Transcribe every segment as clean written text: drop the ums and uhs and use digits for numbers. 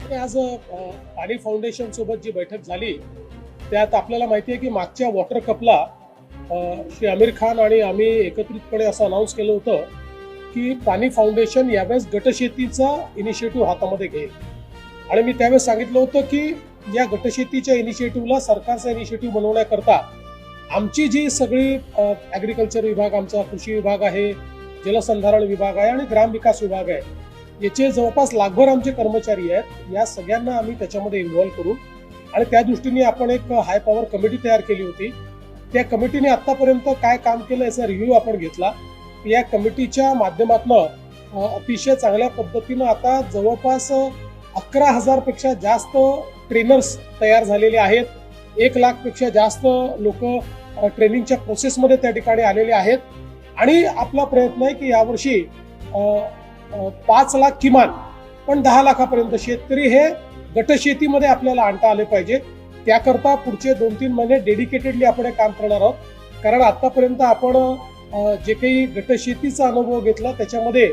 आणि आज पाणी फाउंडेशन सोबत जी बैठक झाली त्यात आपल्याला माहिती आहे की मागच्या वॉटर कपला श्री आमिर खान आणि आम्ही एकत्रितपणे असं अनाऊन्स केलं होतं की पाणी फाउंडेशन यावेळेस गटशेतीचा इनिशिएटिव्ह हातामध्ये घेईल. आणि मी त्यावेळेस सांगितलं होतं की या गटशेतीच्या इनिशिएटिव्हला सरकारचा इनिशिएटिव्ह बनवण्याकरता आमची जी सगळी ॲग्रिकल्चर विभाग, आमचा कृषी विभाग आहे, जलसंधारण विभाग आहे आणि ग्रामविकास विभाग आहे, याचे जवळपास लाखभर आमचे कर्मचारी आहेत. या सगळ्यांना आम्ही त्याच्यामध्ये इन्व्हॉल्व करू आणि त्या दृष्टीने आपण एक हाय पॉवर कमिटी तयार केली होती. त्या कमिटीने आतापर्यंत काय काम केलं याचा रिव्ह्यू आपण घेतला. या कमिटीच्या माध्यमातून अतिशय चांगल्या पद्धतीनं आता जवळपास 11,000 पेक्षा जास्त ट्रेनर्स तयार झालेले आहेत. 1,00,000 पेक्षा जास्त लोक ट्रेनिंगच्या प्रोसेसमध्ये त्या ठिकाणी आलेले आहेत. आणि आपला प्रयत्न आहे की यावर्षी 5 लाख किमान पण 10 लाखापर्यंत शेतकरी हे गटशेतीमध्ये आपल्याला आणता आले पाहिजे. त्याकरता पुढचे 2-3 महिने डेडिकेटेडली आपण काम करणार आहोत. कारण आतापर्यंत आपण जे काही गटशेतीचा अनुभव घेतला त्याच्यामध्ये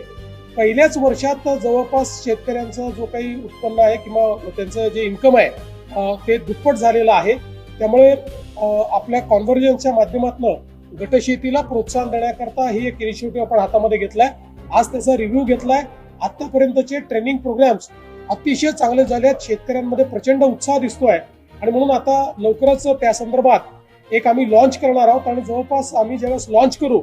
पहिल्याच वर्षात जवळपास शेतकऱ्यांचं जो काही उत्पन्न आहे किंवा त्यांचं जे इन्कम आहे ते दुप्पट झालेलं आहे. त्यामुळे आपल्या कॉन्व्हर्जन्सच्या माध्यमातून गटशेतीला प्रोत्साहन देण्याकरता ही एक इनिशिएटिव्ह आपण हातामध्ये घेतलाय. आज त्याचा रिव्ह्यू घेतलाय. आतापर्यंतचे ट्रेनिंग प्रोग्राम्स अतिशय चांगले झाले आहेत. शेतकऱ्यांमध्ये प्रचंड उत्साह दिसतोय आणि म्हणून आता लवकरच त्या संदर्भात एक आम्ही लॉन्च करणार आहोत. आणि जवळपास आम्ही ज्यावेळेस लॉन्च करू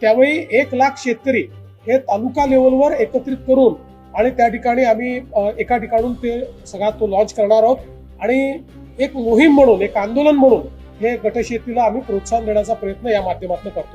त्यावेळी 1,00,000 शेतकरी हे तालुका लेवलवर एकत्रित करून आणि त्या ठिकाणी आम्ही एका ठिकाणून ते सगळा तो लॉन्च करणार आहोत. आणि एक मोहीम म्हणून, एक आंदोलन म्हणून हे गटशेतीला आम्ही प्रोत्साहन देण्याचा प्रयत्न या माध्यमातून करतो.